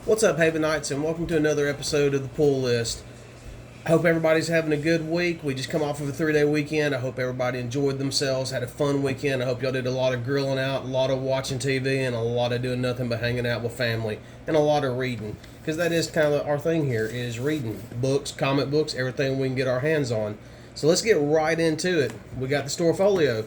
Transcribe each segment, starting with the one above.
What's up, Haven Knights, and welcome to another episode of the Pull List. I hope everybody's having a good week. We just come off of a 3-day weekend. I hope everybody enjoyed themselves, had a fun weekend. I hope y'all did a lot of grilling out, a lot of watching TV, and a lot of doing nothing but hanging out with family, and a lot of reading. Because that is kind of our thing here, is reading. Books, comic books, everything we can get our hands on. So let's get right into it. We got the Storefolio.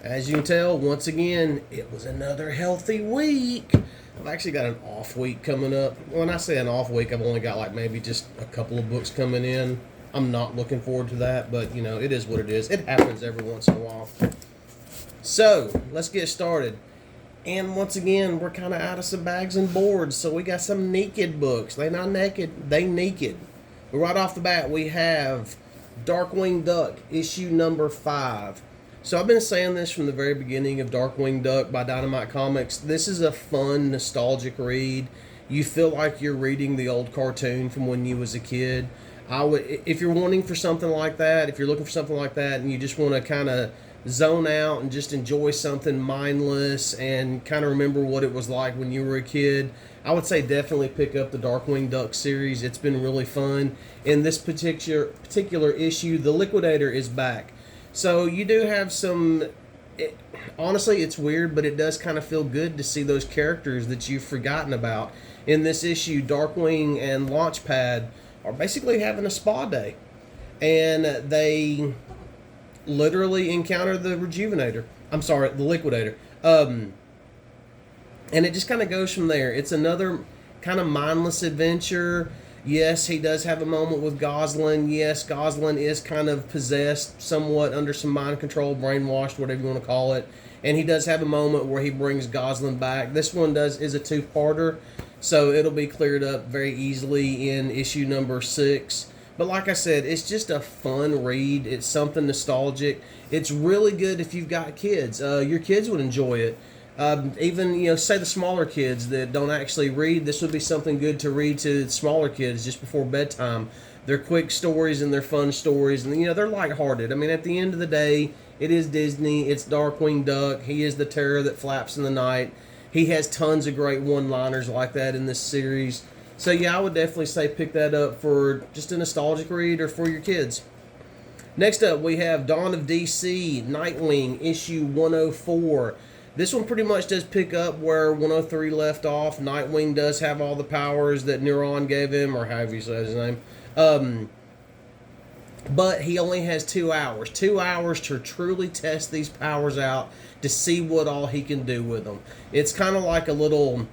As you can tell, once again, it was another healthy week. I've actually got an off week coming up. When I say an off week, I've only got like maybe just a couple of books coming in. I'm not looking forward to that, but you know, it is what it is. It happens every once in a while. So, let's get started. And once again, we're kind of out of some bags and boards, so we got some naked books. They not naked, they naked. But right off the bat, we have Darkwing Duck, issue number 5. So I've been saying this from the very beginning of Darkwing Duck by Dynamite Comics. This is a fun, nostalgic read. You feel like you're reading the old cartoon from when you was a kid. If you're wanting for something like that, if you're looking for something like that, and you just want to kind of zone out and just enjoy something mindless and kind of remember what it was like when you were a kid, I would say definitely pick up the Darkwing Duck series. It's been really fun. In this particular issue, the Liquidator is back. So you do have some, honestly it's weird, but it does kind of feel good to see those characters that you've forgotten about. In this issue, Darkwing and Launchpad are basically having a spa day. And they literally encounter the Liquidator. And it just kind of goes from there. It's another kind of mindless adventure. Yes, he does have a moment with Goslin. Yes, Goslin is kind of possessed, somewhat under some mind control, brainwashed, whatever you want to call it. And he does have a moment where he brings Goslin back. This one is a two-parter, so it'll be cleared up very easily in issue number 6. But like I said, it's just a fun read. It's something nostalgic. It's really good if you've got kids. Your kids would enjoy it. Even, say the smaller kids that don't actually read, this would be something good to read to smaller kids just before bedtime. They're quick stories and they're fun stories, and they're lighthearted. I mean, at the end of the day, it is Disney. It's Darkwing Duck. He is the terror that flaps in the night. He has tons of great one-liners like that in this series. So yeah, I would definitely say pick that up for just a nostalgic read or for your kids. Next up, we have Dawn of DC, Nightwing, issue 104. This one pretty much does pick up where 103 left off. Nightwing does have all the powers that Neuron gave him, or however you say his name. But he only has 2 hours. 2 hours to truly test these powers out to see what all he can do with them. It's kind of like a little,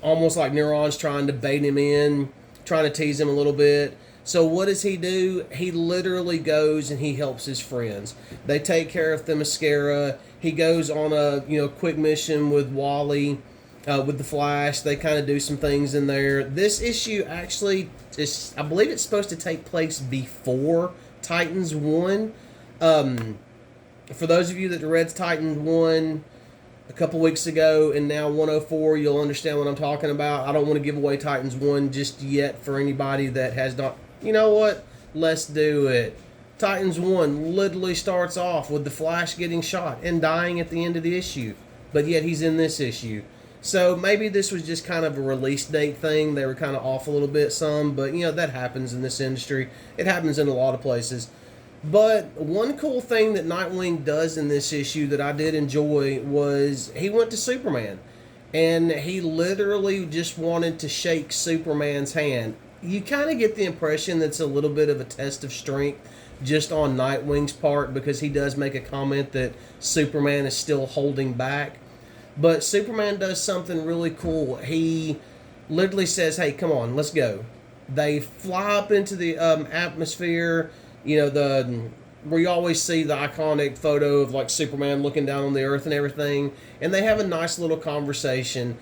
almost like Neuron's trying to bait him in, trying to tease him a little bit. So what does he do? He literally goes and he helps his friends. They take care of Themyscira. He goes on a quick mission with Wally, with the Flash. They kind of do some things in there. This issue actually is, I believe it's supposed to take place before Titans 1. For those of you that read Titans 1 a couple weeks ago and now 104, you'll understand what I'm talking about. I don't want to give away Titans 1 just yet for anybody that has not. You know what? Let's do it. Titans 1 literally starts off with the Flash getting shot and dying at the end of the issue. But yet he's in this issue. So maybe this was just kind of a release date thing. They were kind of off a little bit some. But, that happens in this industry. It happens in a lot of places. But one cool thing that Nightwing does in this issue that I did enjoy was he went to Superman. And he literally just wanted to shake Superman's hand. You kind of get the impression that's a little bit of a test of strength just on Nightwing's part, because he does make a comment that Superman is still holding back. But Superman does something really cool. He literally says, hey, come on, let's go. They fly up into the atmosphere, where you always see the iconic photo of like Superman looking down on the earth and everything. And they have a nice little conversation.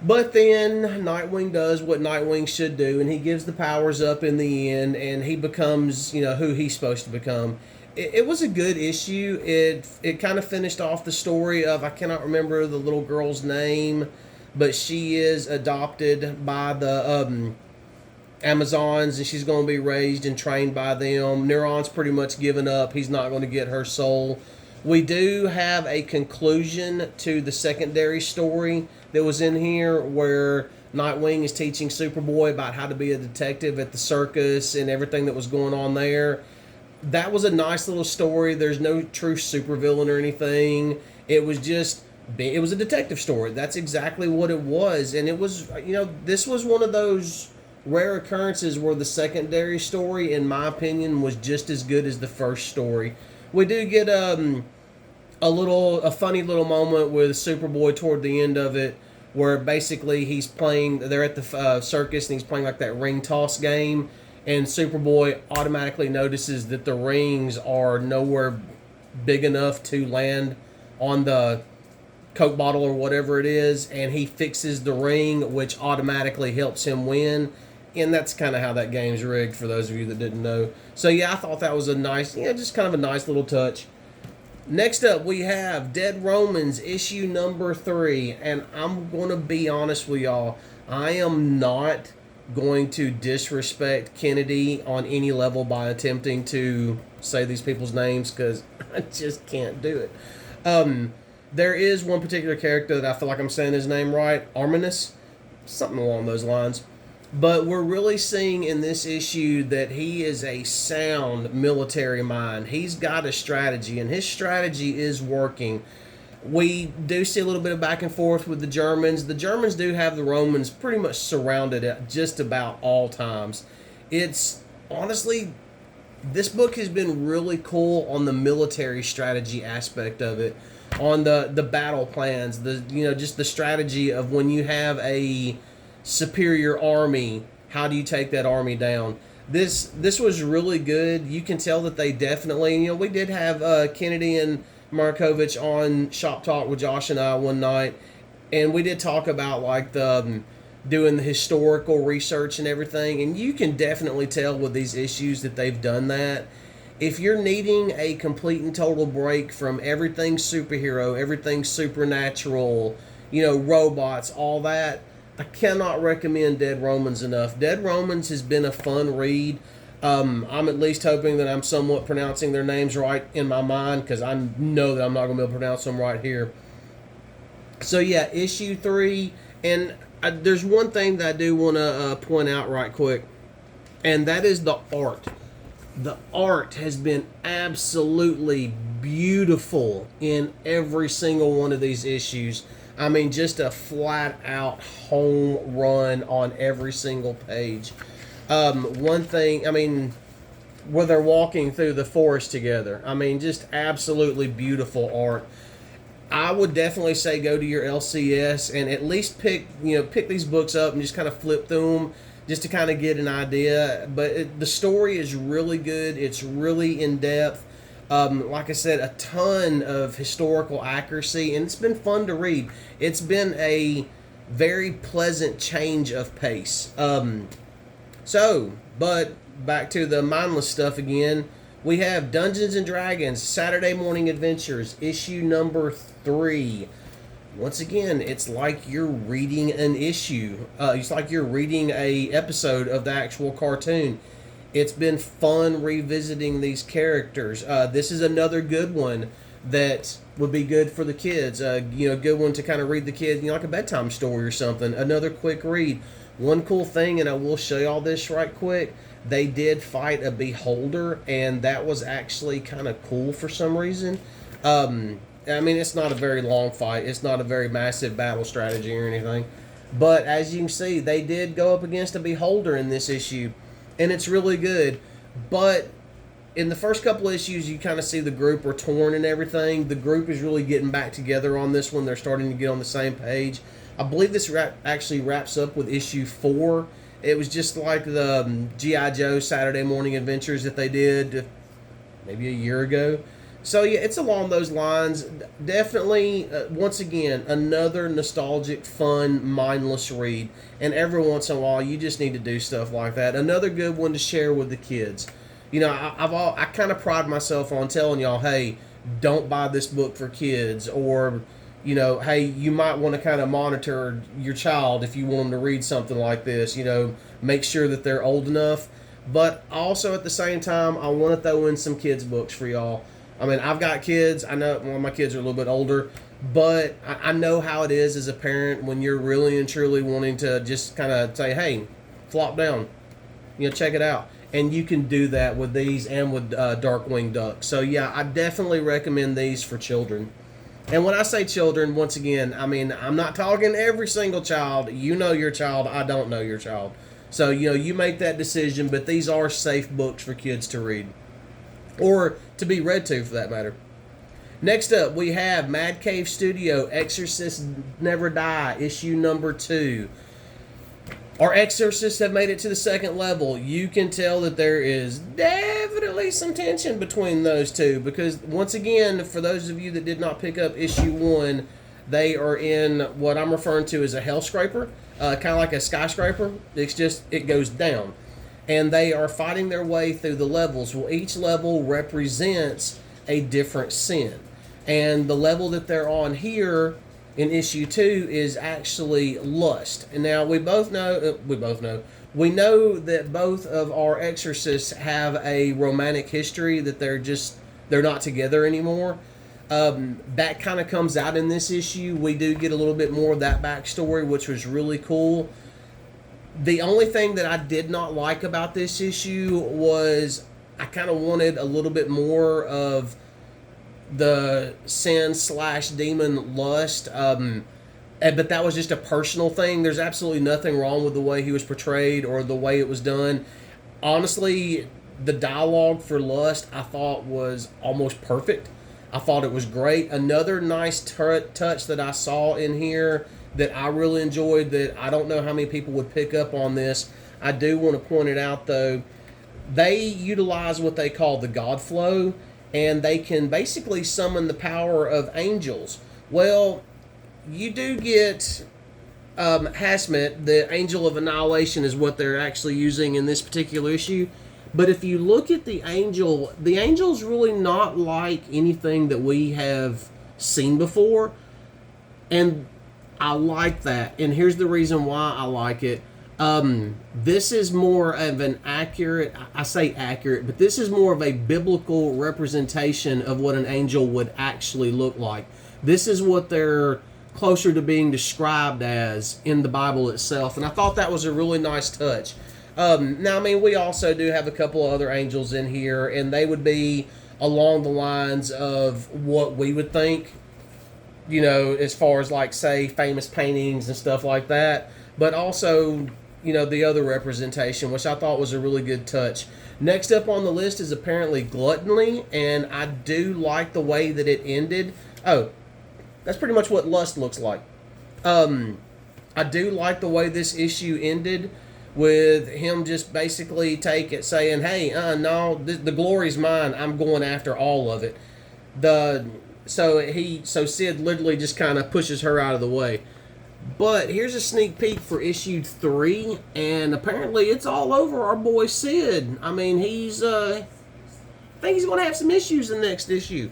But then Nightwing does what Nightwing should do, and he gives the powers up in the end, and he becomes, who he's supposed to become. It was a good issue. It kind of finished off the story of, I cannot remember the little girl's name, but she is adopted by the Amazons, and she's going to be raised and trained by them. Neuron's pretty much given up. He's not going to get her soul. We do have a conclusion to the secondary story that was in here where Nightwing is teaching Superboy about how to be a detective at the circus and everything that was going on there. That was a nice little story. There's no true supervillain or anything. It was a detective story. That's exactly what it was. And it was, this was one of those rare occurrences where the secondary story, in my opinion, was just as good as the first story. We do get a funny little moment with Superboy toward the end of it, where basically they're at the circus and he's playing like that ring toss game, and Superboy automatically notices that the rings are nowhere big enough to land on the Coke bottle or whatever it is, and he fixes the ring, which automatically helps him win. And that's kind of how that game's rigged, for those of you that didn't know. So yeah, I thought that was a nice, just kind of a nice little touch. Next up, we have Dead Romans, issue number 3. And I'm going to be honest with y'all, I am not going to disrespect Kennedy on any level by attempting to say these people's names, because I just can't do it. There is one particular character that I feel like I'm saying his name right, Arminus, something along those lines. But we're really seeing in this issue that he is a sound military mind. He's got a strategy, and his strategy is working. We do see a little bit of back and forth with the Germans. The Germans do have the Romans pretty much surrounded at just about all times. It's honestly, this book has been really cool on the military strategy aspect of it, on the battle plans, just the strategy of when you have a superior army, how do you take that army down? This was really good. You can tell that they definitely, we did have Kennedy and Markovich on Shop Talk with Josh and I one night, and we did talk about like doing the historical research and everything, and you can definitely tell with these issues that they've done that. If you're needing a complete and total break from everything superhero, everything supernatural, robots, all that, I cannot recommend Dead Romans enough. Dead Romans has been a fun read. I'm at least hoping that I'm somewhat pronouncing their names right in my mind, because I know that I'm not going to be able to pronounce them right here. So yeah, issue 3. And there's one thing that I do want to point out right quick, and that is the art. The art has been absolutely beautiful in every single one of these issues. I mean, just a flat-out home run on every single page. One thing, where they're walking through the forest together. Just absolutely beautiful art. I would definitely say go to your LCS and at least pick these books up and just kind of flip through them just to kind of get an idea. But the story is really good. It's really in-depth. Like I said, a ton of historical accuracy, and it's been fun to read. It's been a very pleasant change of pace. But back to the mindless stuff again. We have Dungeons and Dragons Saturday Morning Adventures, issue number 3. Once again, it's like you're reading an issue. It's like you're reading a episode of the actual cartoon. It's been fun revisiting these characters. This is another good one that would be good for the kids. Good one to kind of read the kids, like a bedtime story or something. Another quick read. One cool thing, and I will show y'all this right quick, they did fight a beholder, and that was actually kind of cool for some reason. It's not a very long fight. It's not a very massive battle strategy or anything. But as you can see, they did go up against a beholder in this issue. And it's really good. But in the first couple issues, you kind of see the group are torn and everything. The group is really getting back together on this one. They're starting to get on the same page. I believe this actually wraps up with issue 4. It was just like the G.I. Joe Saturday Morning Adventures that they did maybe a year ago. So yeah, it's along those lines. Definitely, once again, another nostalgic, fun, mindless read. And every once in a while, you just need to do stuff like that. Another good one to share with the kids. I kind of pride myself on telling y'all, hey, don't buy this book for kids, or hey, you might want to kind of monitor your child if you want them to read something like this. Make sure that they're old enough. But also at the same time, I want to throw in some kids' books for y'all. I mean, I've got kids. I know one of my kids are a little bit older, but I know how it is as a parent when you're really and truly wanting to just kind of say, hey, flop down, check it out. And you can do that with these and with Darkwing Duck. So, yeah, I definitely recommend these for children. And when I say children, once again, I mean, I'm not talking every single child. You know your child. I don't know your child. So, you make that decision, but these are safe books for kids to read. Or to be read to, for that matter. Next up, we have Mad Cave Studio, Exorcists Never Die, issue number 2. Our exorcists have made it to the second level. You can tell that there is definitely some tension between those two because, once again, for those of you that did not pick up issue 1, they are in what I'm referring to as a hell scraper, kind of like a skyscraper. It's just, it goes down. And they are fighting their way through the levels. Well, each level represents a different sin. And the level that they're on here in issue 2 is actually lust. And now we know that both of our exorcists have a romantic history, that they're not together anymore. That kind of comes out in this issue. We do get a little bit more of that backstory, which was really cool. The only thing that I did not like about this issue was I kind of wanted a little bit more of the sin/demon lust, but that was just a personal thing. There's absolutely nothing wrong with the way he was portrayed or the way it was done. Honestly, the dialogue for Lust I thought was almost perfect. I thought it was great. Another nice touch that I saw in here that I really enjoyed, that I don't know how many people would pick up on this. I do want to point it out though. They utilize what they call the God Flow, and they can basically summon the power of angels. Well, you do get Hasmet, the Angel of Annihilation is what they're actually using in this particular issue. But if you look at the angel's really not like anything that we have seen before. And I like that. And here's the reason why I like it. This is more of an accurate, I say accurate, but this is more of a biblical representation of what an angel would actually look like. This is what they're closer to being described as in the Bible itself. And I thought that was a really nice touch. Now, I mean, we also do have a couple of other angels in here, and they would be along the lines of what we would think, as far as, like, say, famous paintings and stuff like that. But also, the other representation, which I thought was a really good touch. Next up on the list is apparently Gluttony, and I do like the way that it ended. Oh, that's pretty much what Lust looks like. I do like the way this issue ended, with him just basically saying, hey, no, the glory's mine. I'm going after all of it. So Sid literally just kind of pushes her out of the way. But here's a sneak peek for issue 3, and apparently it's all over our boy Sid. I mean, I think he's going to have some issues in the next issue.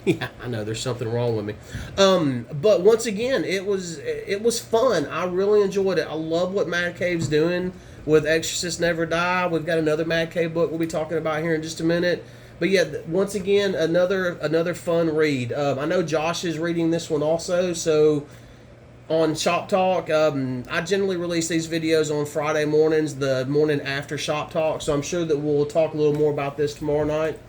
Yeah, I know there's something wrong with me. But once again, it was fun. I really enjoyed it. I love what Mad Cave's doing with Exorcists Never Die. We've got another Mad Cave book we'll be talking about here in just a minute. But yeah, once again, another fun read. I know Josh is reading this one also. So on Shop Talk, I generally release these videos on Friday mornings, the morning after Shop Talk. So I'm sure that we'll talk a little more about this tomorrow night.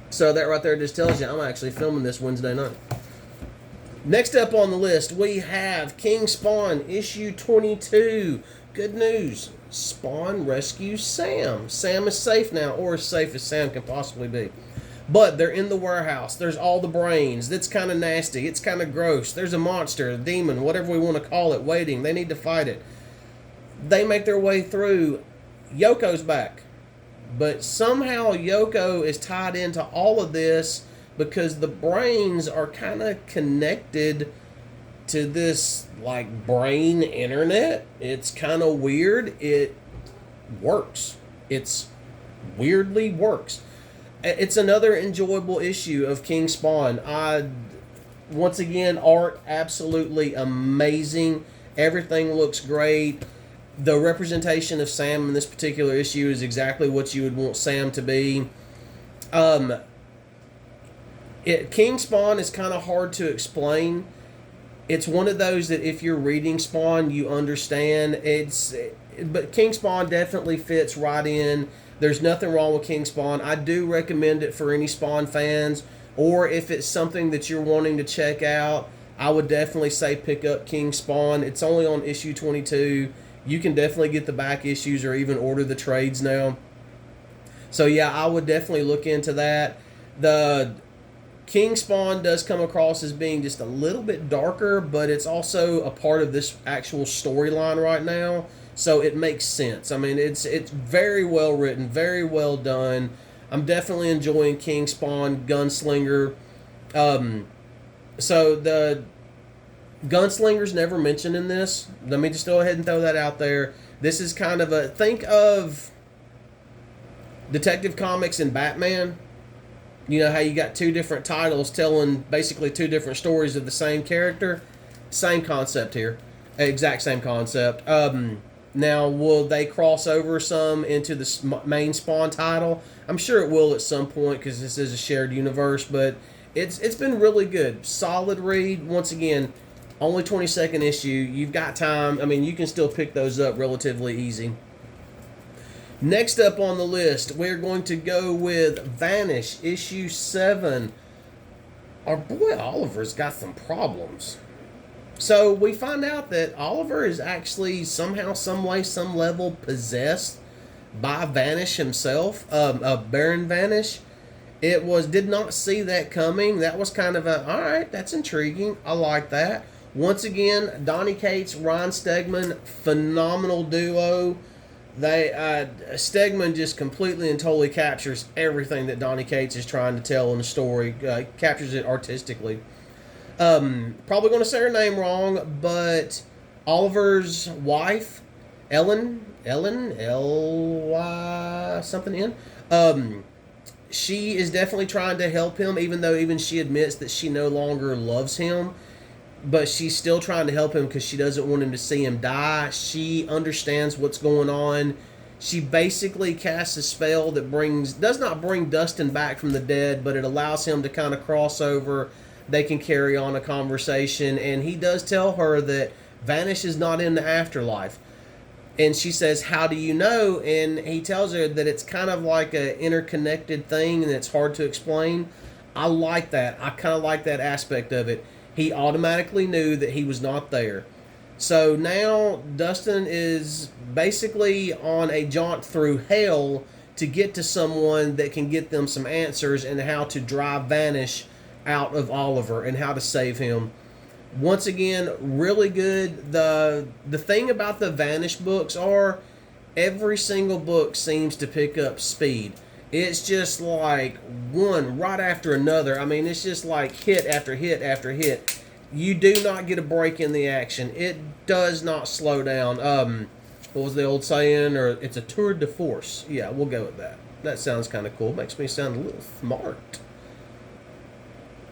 So that right there just tells you I'm actually filming this Wednesday night. Next up on the list, we have King Spawn, issue 22. Good news. Spawn rescues Sam. Sam is safe now, or as safe as Sam can possibly be. But they're in the warehouse. There's all the brains. That's kind of nasty. It's kind of gross. There's a monster, a demon, whatever we want to call it, waiting. They need to fight it. They make their way through. Yoko's back. But somehow Yoko is tied into all of this because the brains are kind of connected to this, like, brain internet. It's kind of weird. It works. It's weirdly works. It's another enjoyable issue of King Spawn. Once again, art absolutely amazing. Everything looks great. The representation of Sam in this particular issue is exactly what you would want Sam to be. King Spawn is kind of hard to explain. It's one of those that if you're reading Spawn, you understand. But King Spawn definitely fits right in. There's nothing wrong with King Spawn. I do recommend it for any Spawn fans, or if it's something that you're wanting to check out, I would definitely say pick up King Spawn. It's only on issue 22. You can definitely get the back issues or even order the trades now. So yeah, I would definitely look into that. The King Spawn does come across as being just a little bit darker, but it's also a part of this actual storyline right now, so it makes sense. I mean, it's very well written, very well done. I'm definitely enjoying King Spawn Gunslinger. So the Gunslinger's never mentioned in this. Let me just go ahead and throw that out there. This is kind of a, think of Detective Comics and Batman. You know how you got two different titles telling basically two different stories of the same character? Same concept here. Exact same concept. Now, will they cross over some into the main Spawn title? I'm sure it will at some point because this is a shared universe, but it's been really good. Solid read. Once again, only 22nd issue. You've got time. I mean, you can still pick those up relatively easy. Next up on the list, we're going to go with Vanish, issue 7. Our boy Oliver's got some problems. So we find out that Oliver is actually somehow, some way, some level possessed by Vanish himself, Baron Vanish. Did not see that coming. That was kind of all right, that's intriguing. I like that. Once again, Donny Cates, Ron Stegman, phenomenal duo. Stegman just completely and totally captures everything that Donny Cates is trying to tell in the story. Captures it artistically. Probably going to say her name wrong, but Oliver's wife, Ellen, L-Y something in. She is definitely trying to help him, even though even she admits that she no longer loves him. But she's still trying to help him because she doesn't want him to see him die. She understands what's going on. She basically casts a spell that does not bring Dustin back from the dead, but it allows him to kind of cross over. They can carry on a conversation, and he does tell her that Vanish is not in the afterlife. And she says, "How do you know?" And he tells her that it's kind of like an interconnected thing, and it's hard to explain. I like that. I kind of like that aspect of it. He automatically knew that he was not there. So now Dustin is basically on a jaunt through hell to get to someone that can get them some answers and how to drive Vanish out of Oliver and how to save him. Once again, really good. The thing about the Vanish books are every single book seems to pick up speed. It's just like one right after another. I mean, it's just like hit after hit after hit. You do not get a break in the action. It does not slow down. What was the old saying? Or it's a tour de force. Yeah, we'll go with that. That sounds kind of cool. Makes me sound a little smart.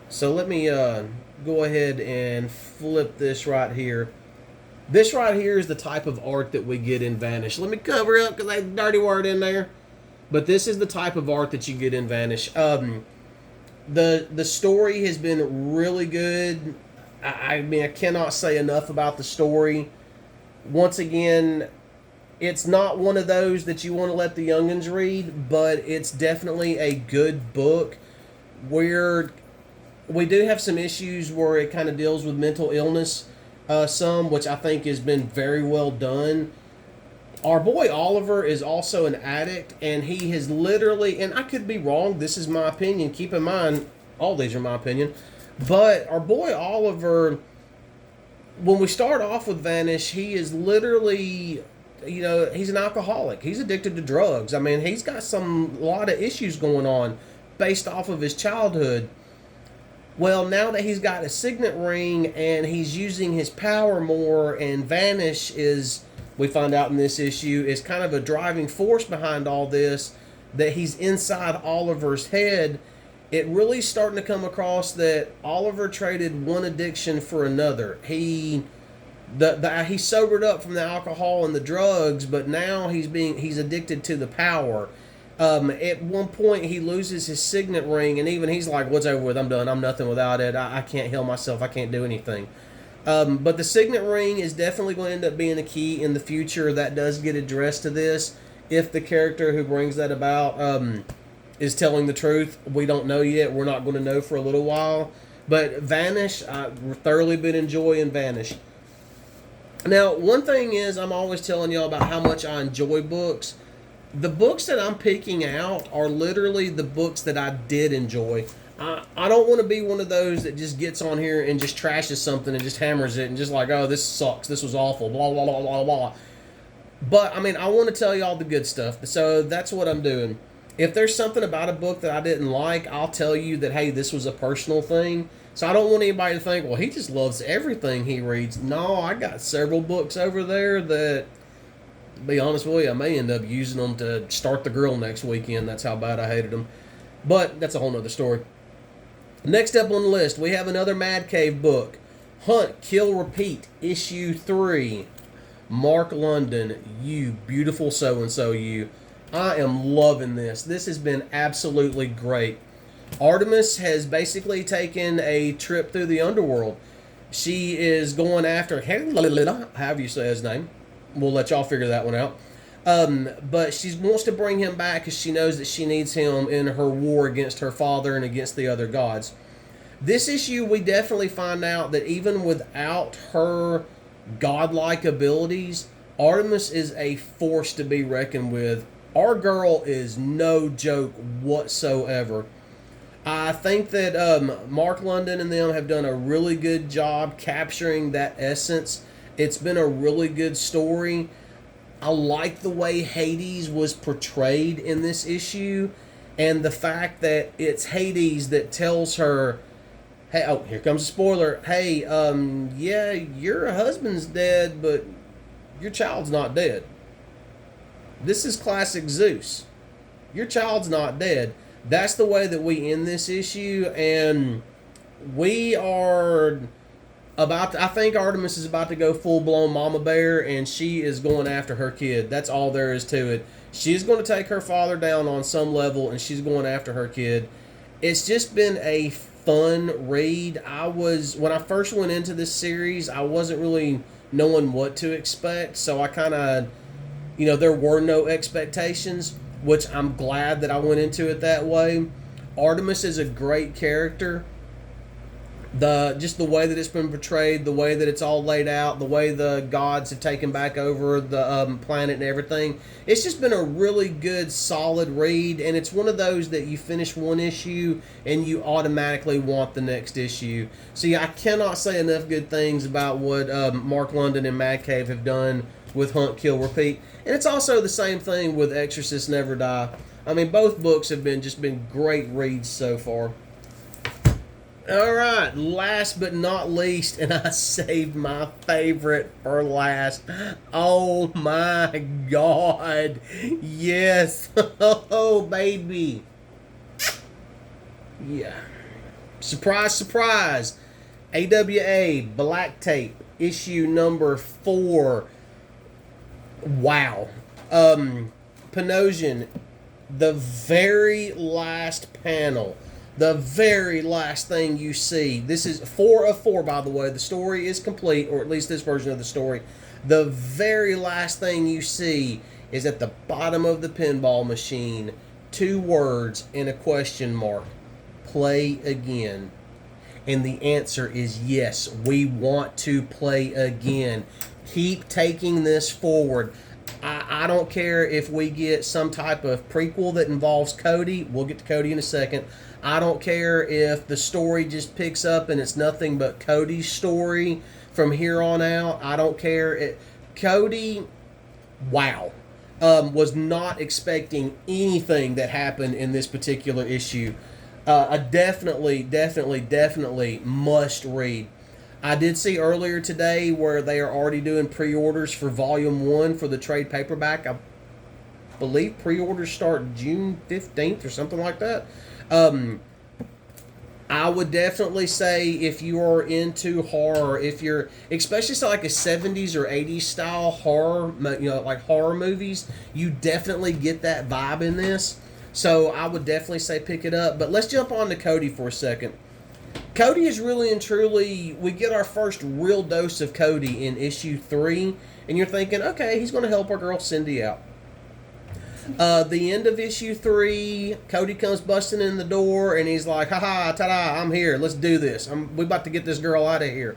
So let me go ahead and flip this right here. This right here is the type of art that we get in Vanish. Let me cover up because I had a dirty word in there. But this is the type of art that you get in Vanish. The story has been really good. I mean, I cannot say enough about the story. Once again, it's not one of those that you want to let the youngins read, but it's definitely a good book where we do have some issues where it kind of deals with mental illness, which I think has been very well done. Our boy Oliver is also an addict, and he has literally, and I could be wrong, this is my opinion, keep in mind, all these are my opinion, but our boy Oliver, when we start off with Vanish, he is literally, he's an alcoholic. He's addicted to drugs. I mean, he's got a lot of issues going on based off of his childhood. Well, now that he's got a signet ring and he's using his power more, and Vanish is, we find out in this issue, is kind of a driving force behind all this, that he's inside Oliver's head, it really starting to come across that Oliver traded one addiction for another. He He sobered up from the alcohol and the drugs, but now he's addicted to the power. At one point, he loses his signet ring, and even he's like, "What's over with? I'm done. I'm nothing without it. I can't heal myself. I can't do anything." But the signet ring is definitely going to end up being a key in the future. That does get addressed to this. If the character who brings that about is telling the truth, we don't know yet. We're not going to know for a little while. But Vanish, I've thoroughly been enjoying Vanish. Now, one thing is, I'm always telling y'all about how much I enjoy books. The books that I'm picking out are literally the books that I did enjoy. I don't want to be one of those that just gets on here and just trashes something and just hammers it and just like, oh, this sucks, this was awful, blah, blah, blah, blah, blah. But, I mean, I want to tell y'all the good stuff, so that's what I'm doing. If there's something about a book that I didn't like, I'll tell you that, hey, this was a personal thing. So I don't want anybody to think, well, he just loves everything he reads. No, I got several books over there that, to be honest with you, I may end up using them to start the grill next weekend. That's how bad I hated them. But that's a whole nother story. Next up on the list, we have another Mad Cave book. Hunt, Kill, Repeat, Issue 3. Mark London, you beautiful so-and-so you. I am loving this. This has been absolutely great. Artemis has basically taken a trip through the underworld. She is going after, however you say his name. We'll let y'all figure that one out. But she wants to bring him back because she knows that she needs him in her war against her father and against the other gods. This issue, we definitely find out that even without her godlike abilities, Artemis is a force to be reckoned with. Our girl is no joke whatsoever. I think that Mark London and them have done a really good job capturing that essence. It's been a really good story. I like the way Hades was portrayed in this issue, and the fact that it's Hades that tells her, hey, oh, here comes a spoiler. Hey, yeah, your husband's dead, but your child's not dead. This is classic Zeus. Your child's not dead. That's the way that we end this issue, and we are about to, I think Artemis is about to go full-blown mama bear, and she is going after her kid. That's all there is to it. She's going to take her father down on some level, and she's going after her kid. It's just been a fun read. When I first went into this series, I wasn't really knowing what to expect, so I kind of, there were no expectations, which I'm glad that I went into it that way. Artemis is a great character. Just the way that it's been portrayed, the way that it's all laid out, the way the gods have taken back over the planet and everything. It's just been a really good, solid read, and it's one of those that you finish one issue and you automatically want the next issue. See, I cannot say enough good things about what Mark London and Mad Cave have done with Hunt, Kill, Repeat. And it's also the same thing with Exorcist Never Die. I mean, both books have been great reads so far. Alright, last but not least, and I saved my favorite for last. Oh my God. Yes. Oh, baby. Yeah. Surprise, surprise. AWA Black Tape, issue number 4. Wow. Panosian, the very last panel. The very last thing you see. This is 4 of 4, by the way. The story is complete, or at least this version of the story. The very last thing you see is at the bottom of the pinball machine, 2 words and a question mark. Play again. And the answer is yes, we want to play again. Keep taking this forward. I don't care if we get some type of prequel that involves Cody. We'll get to Cody in a second. I don't care if the story just picks up and it's nothing but Cody's story from here on out. I don't care. Cody, wow, was not expecting anything that happened in this particular issue. A definitely must read. I did see earlier today where they are already doing pre-orders for Volume 1 for the trade paperback. I believe pre-orders start June 15th or something like that. I would definitely say if you are into horror, if you're especially so like a 70s or 80s style horror, like horror movies, you definitely get that vibe in this. So I would definitely say pick it up. But let's jump on to Cody for a second. Cody is really and truly, we get our first real dose of Cody in issue 3, and you're thinking, okay, he's going to help our girl Cindy out. The end of issue 3, Cody comes busting in the door, and he's like, haha, ta-da, I'm here, let's do this. We about to get this girl out of here.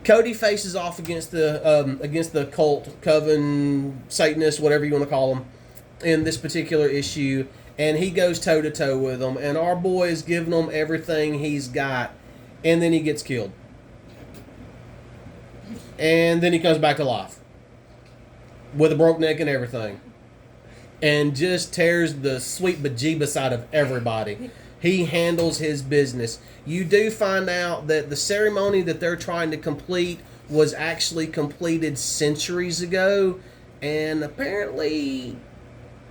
Cody faces off against the cult, coven, Satanists, whatever you want to call them, in this particular issue, and he goes toe-to-toe with them, and our boy is giving them everything he's got, and then he gets killed. And then he comes back to life with a broke neck and everything, and just tears the sweet bejeebus out of everybody. He handles his business. You do find out that the ceremony that they're trying to complete was actually completed centuries ago, and apparently,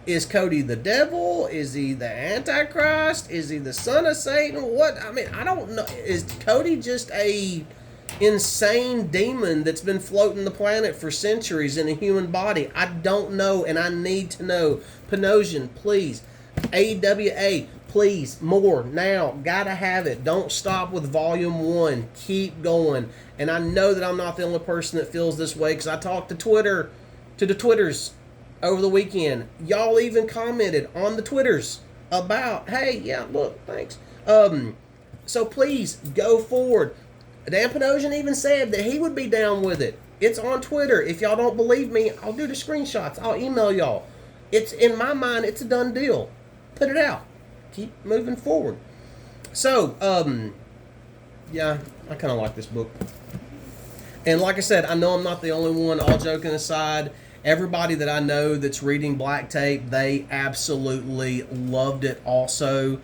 is Cody the devil? Is he the Antichrist? Is he the son of Satan? What? I mean, I don't know. Is Cody just a insane demon that's been floating the planet for centuries in a human body? I don't know, and I need to know. Panosian, please. AWA, please. More now. Gotta have it. Don't stop with volume 1. Keep going. And I know that I'm not the only person that feels this way, because I talked to the Twitters over the weekend. Y'all even commented on the Twitters about, hey, yeah, look, thanks. So please go forward. Dan Panosian even said that he would be down with it. It's on Twitter. If y'all don't believe me, I'll do the screenshots. I'll email y'all. It's, in my mind, it's a done deal. Put it out. Keep moving forward. So, yeah, I kind of like this book. And like I said, I know I'm not the only one. All joking aside, everybody that I know that's reading Black Tape, they absolutely loved it also.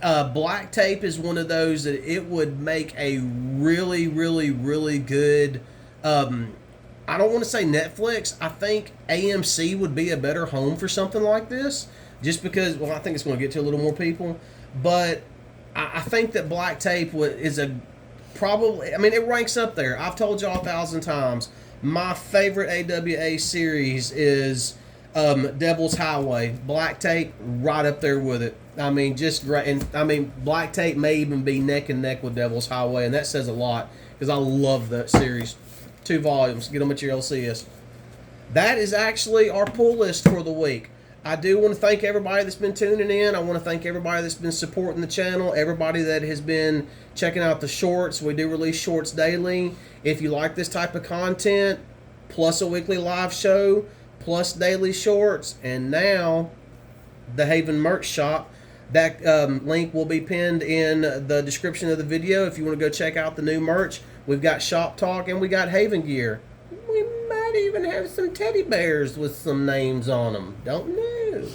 Black Tape is one of those that it would make a really, really, really good, I don't want to say Netflix. I think AMC would be a better home for something like this. Just because, well, I think it's going to get to a little more people. But I think that Black Tape is probably, I mean, it ranks up there. I've told y'all 1,000 times. My favorite AWA series is Devil's Highway. Black Tape, right up there with it. I mean, just great. And I mean, Black Tape may even be neck and neck with Devil's Highway, and that says a lot because I love that series. 2 volumes. Get them at your LCS. That is actually our pull list for the week. I do want to thank everybody that's been tuning in. I want to thank everybody that's been supporting the channel, everybody that has been checking out the shorts. We do release shorts daily. If you like this type of content, plus a weekly live show, plus daily shorts, and now the Haven merch shop, that link will be pinned in the description of the video if you want to go check out the new merch. We've got Shop Talk and we got Haven gear. We might even have some teddy bears with some names on them. Don't know.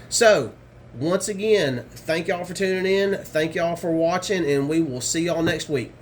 So, once again, thank y'all for tuning in. Thank y'all for watching, and we will see y'all next week.